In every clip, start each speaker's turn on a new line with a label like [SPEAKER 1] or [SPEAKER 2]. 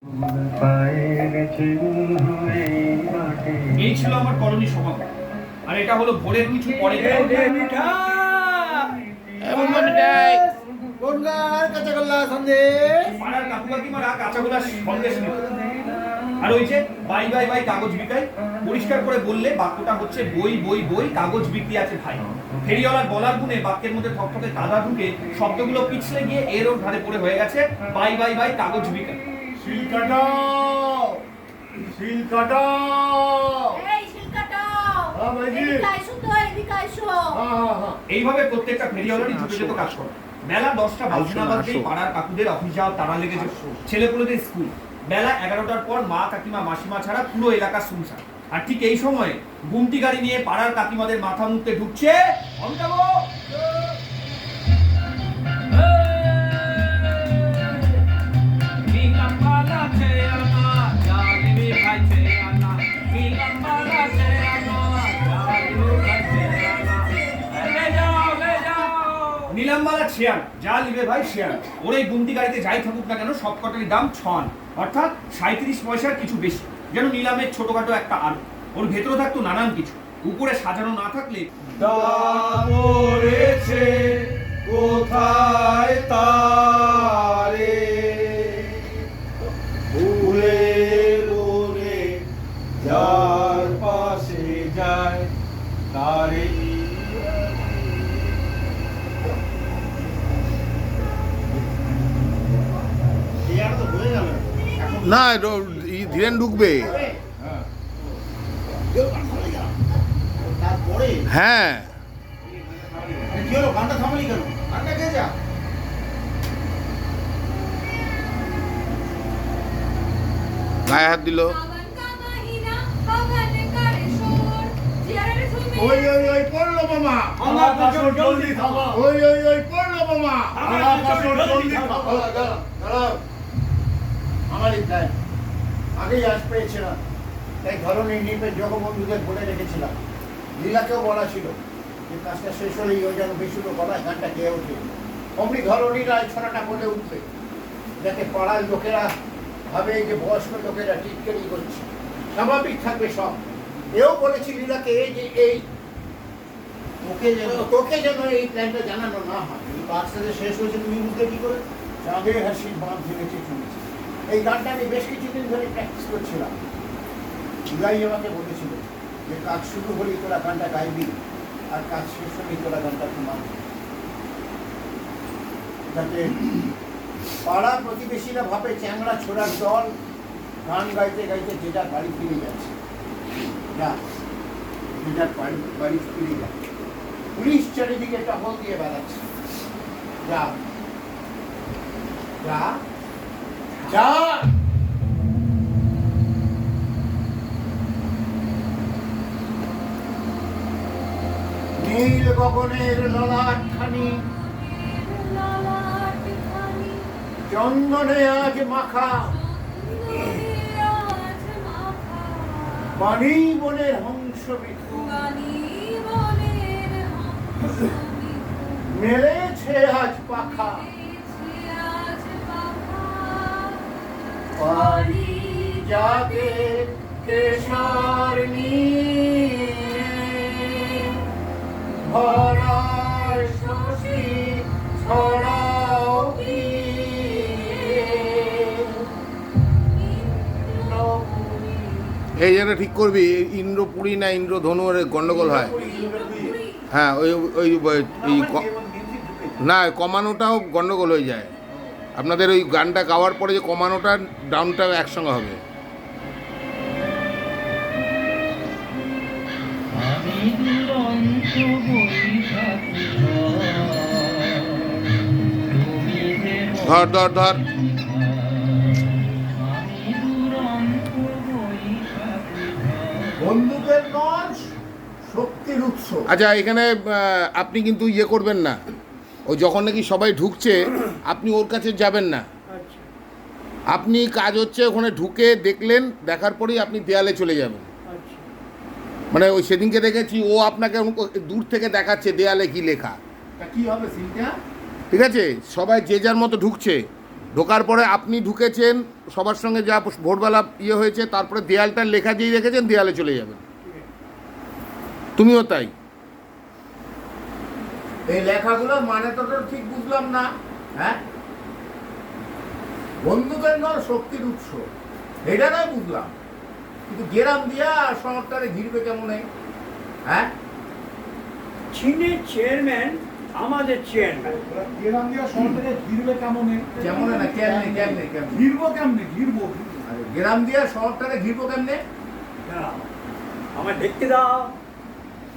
[SPEAKER 1] এই ছিল আমার করণী সমাগম। আর এটা হলো ভোরের কিছু পরে পাড়ার কাকু কাকিমারা কাঁচাগোলা সন্দেশ নিত। আর ওই যে বাই বাই বাই কাগজ বিকাই, পরিষ্কার করে বললে বাক্যটা হচ্ছে বই বই বই কাগজ বিক্রি আছে ভাই। ফেরিওয়ালার বলার গুণে বাক্যের মধ্যে থকথকে কাদা ঢুকে শব্দগুলো পিছলে গিয়ে এর ওর ধারে পড়ে হয়ে গেছে বাই বাই বাই কাগজ বিকাই।
[SPEAKER 2] শিল কাটাও, শিল কাটাও।
[SPEAKER 3] এই শিল কাটাও।
[SPEAKER 2] হ্যাঁ ভাইজি।
[SPEAKER 3] এদিকে আইসো তো, এদিকে আইসো।
[SPEAKER 2] হ্যাঁ।
[SPEAKER 1] এইভাবে প্রত্যেকটা ফেরিওয়ালারই ছুটে যেত কাজ করে। বেলা 10টা বাজতে না বাজতেই পাড়ার কাকুদের অফিস যাওয়ার তাড়া লেগে যেত, ছেলেপুলেদের স্কুল। বেলা 11টার পর মা কাকিমা মাসিমা ছাড়া পুরো এলাকা শুনশান। আর ঠিক এই সময়ে গুমটি গাড়ি নিয়ে পাড়ার কাকিমাদের মাথা মুখতে ঢুকছে অন্তাবো। নীলামবালা শেয়ার যা লিবে ভাই শেয়ার। ওর এই গুমটি গাড়িতে যাই থাকুক না কেন সব কটারই দাম 6 আনা, অর্থাৎ 37 পয়সার কিছু বেশি। যেন নিলামের ছোটখাটো একটা আলু। ওর ভেতরে থাকতো নানান কিছু, উপরে সাজানো না থাকলে
[SPEAKER 2] পড়েছে কোথায় তারে ফুলের ওরে যার পাশে যায় তারে।
[SPEAKER 4] না ধীরেন ঢুকবে। হ্যাঁ গায়ে হাত দিল।
[SPEAKER 2] ওই ওই ওই পড়লো মামা, আমার কাছে জলদি থামো। ওই ওই ওই পড়লো মামা, আমার কাছে জলদি থামো। দাঁড়াও,
[SPEAKER 5] আমারই প্ল্যান আগেই আজ পেয়েছিলাম, তাই ধরনের নিপে জগবন্ধুদের বলে রেখেছিলাম। লীলাকেও বলা ছিল যে কাজটা শেষ হলেই ও যেন বেশুদ্ধ গলায় গানটা গেয়ে ওঠে। অমনি ধরনীরা এই ছড়াটা বলে উঠবে, যাতে পাড়ার লোকেরা ভাবে যে বয়স্ক লোকেরা টিটকেরি করছে, স্বাভাবিক থাকবে সব। এও বলেছি লীলাকে যে এই তোকে যেন এই প্ল্যানটা জানানো না হয়। এই কাজটা শেষ হয়েছে তুমি বুঝতে কি করে? চাঁদের হাসির বাঁধ ভেঙেছে শুনেছি। এই গানটা আমি বেশ কিছুদিন ধরে প্র্যাকটিস করছিলাম। জুলাই আমাকে বলেছিল যে কাজ শুরু হলেই তোরা গানটা গাইবি, আর কাজ শেষ হলেই তোরা গানটা শোনাবি, যাতে পাড়া প্রতিবেশীরা ভাবে চ্যাংড়া ছোড়ার দল গান গাইতে গাইতে যে যার বাড়ি ফিরে যাচ্ছে। যা যে যার বাড়ি ফিরে যাচ্ছে, পুলিশ চারিদিকে টহল দিয়ে বেড়াচ্ছে। যা যা যা। নীল গগনের ললাটখানি চন্দনে আজ মাখা, বাণী বনের হংস বিধু মেলেছে আজ পাখা। পারি যাবে কেশর নিয়ে ভরার শশী ছড়াও
[SPEAKER 4] এই যেটা ঠিক করবি, ইন্দ্রপুরী না ইন্দ্রধনুর গন্ডগোল হয়। হ্যাঁ ওই ওই এই না কমানোটাও গন্ডগোল হয়ে যায়। আপনাদের ওই গানটা গাওয়ার পরে যে কমানোটা ডাউনটা একসঙ্গে হবে। ধর ধর ধর।
[SPEAKER 5] বন্দুকের নজ শক্তির উৎস।
[SPEAKER 4] আচ্ছা এখানে আপনি কিন্তু ইয়ে করবেন না, ওই যখন নাকি সবাই ঢুকছে আপনি ওর কাছে যাবেন না। আপনি কাজ হচ্ছে ওখানে ঢুকে দেখলেন, দেখার পরেই আপনি দেয়ালে চলে যাবেন। মানে ওই সেদিনকে দেখেছি ও আপনাকে দূর থেকে দেখাচ্ছে দেয়ালে কি লেখা।
[SPEAKER 5] কি হবে সিনটা?
[SPEAKER 4] ঠিক আছে, সবাই যে যার মতো ঢুকছে, ঢোকার পরে আপনি ঢুকেছেন, সবার সঙ্গে যা ভোরবেলা ইয়ে হয়েছে, তারপরে দেয়ালটার লেখা যেই রেখেছেন দেয়ালে চলে যাবেন। তুমিও তাই।
[SPEAKER 5] এই লেখাগুলোর মানে তো ঠিক বুঝলাম না। হ্যাঁ, বন্দুকের নল শক্তির উৎস, এটা নয় বুঝলাম, কিন্তু গেরাম দিয়া শহরটারে ঘিরবে কেমন? হ্যাঁ,
[SPEAKER 6] চীনের চেয়ারম্যান আমাদের চেয়ারম্যান।
[SPEAKER 2] গেরাম দিয়া শহর থেকে ঘিরবে কেমনে?
[SPEAKER 5] কেমন না, কেমনে কেমনে কেমনে
[SPEAKER 2] ঘিরবো কেমনে? ঘিরবো
[SPEAKER 5] আরে গেরাম দিয়া শহরটারে ঘিরবো কেমনে?
[SPEAKER 6] দাঁড়াও, আমার দেখতে দাও।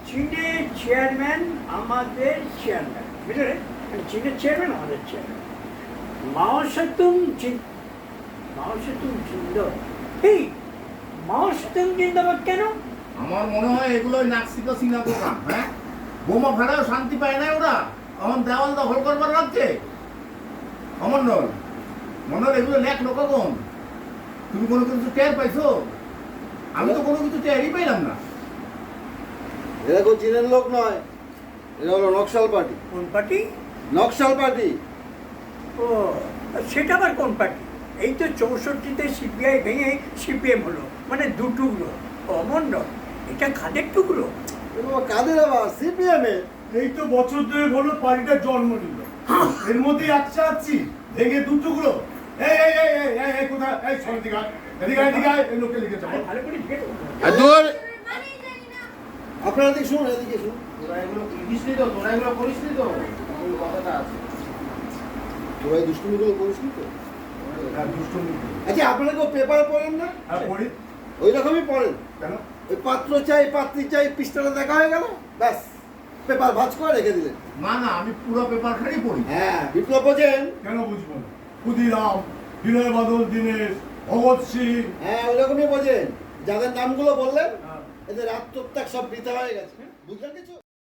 [SPEAKER 6] চীনের চেয়ারম্যান আমাদের চেয়ারম্যান, বুঝলে? চীনের চেয়ারম্যান আমাদের চেয়ারম্যান। মাও সেতুং জিন্দাবাদ। এই মাও সেতুং জিন্দাবাদ কেন?
[SPEAKER 5] আমার মনে হয় এগুলোই নাকশিকা সিনা প্রোগ্রাম। হ্যাঁ, বোমা ফাটাও শান্তি পায় না ওরা, আমার দেওয়াল দখল করবার রাখছে। অমন্ডল মন্ডল, এগুলো লেখ কখন? তুমি কোনো কিছু টের পাইছো? আমি তো কোনো কিছু টেরই পাইলাম না।
[SPEAKER 7] এরা কেউ চীনের লোক নয়, এরা হলো নকশাল পার্টি।
[SPEAKER 6] কোন পার্টি?
[SPEAKER 7] নকশাল পার্টি।
[SPEAKER 6] ও, সেটা আবার কোন পার্টি? এই তো 64-তে সিপিআই ভেঙে সিপিএম হলো, মানে দুটুকরো। অমন্ডল, এটা খাদের টুকরো।
[SPEAKER 7] এগুলো কাদের আবার? সিপিএম এর।
[SPEAKER 2] এই তো বছর দুয়েক হলো পার্টিটার জন্ম নিল, এর মধ্যেই আচ্ছা আছি ভেঙে দু টুকরো। এই এই এই এই এই এই কোথায়? এই শোন দিঘা, এদিকে এদিকে এই লোকে লিখেছে।
[SPEAKER 6] আরে ভালো করে জিজ্ঞেস করো।
[SPEAKER 4] আর দূর
[SPEAKER 3] মানেই জানি না।
[SPEAKER 7] আপনারা এদিকে শুনুন, এদিকে শুনুন।
[SPEAKER 5] তোরা এগুলো করিস নি তো, তোরা এগুলো করিস নি তো, ওই কথাটা আছে।
[SPEAKER 7] তোরা এই দুষ্টুমিগুলো করিস নি তো?
[SPEAKER 2] হ্যাঁ, দুষ্টুমি।
[SPEAKER 7] আচ্ছা, আপনারা কেউ পেপার পড়েন না?
[SPEAKER 2] হ্যাঁ, পড়ি।
[SPEAKER 7] ওই রকমই পড়েন।
[SPEAKER 2] কেন?
[SPEAKER 7] ওই পাত্র চাই, পাত্রী চাই, পৃষ্ঠাটা দেখা হয়ে গেল, ব্যাস পেপার ভাঁজ করে রেখে দিলেন।
[SPEAKER 5] না না, আমি পুরো পেপার খালি পড়ি।
[SPEAKER 7] হ্যাঁ, বিপ্লব বোঝেন?
[SPEAKER 2] কেন বুঝবো না? ক্ষুদিরাম, বিনয় বাদল দীনেশ, ভগৎ সিং।
[SPEAKER 7] হ্যাঁ, ওই রকমই বোঝেন। যাদের নামগুলো বললেন, এদের আত্মত্যাগ সব বৃথা হয়ে গেছে। বুঝলেন কিছু?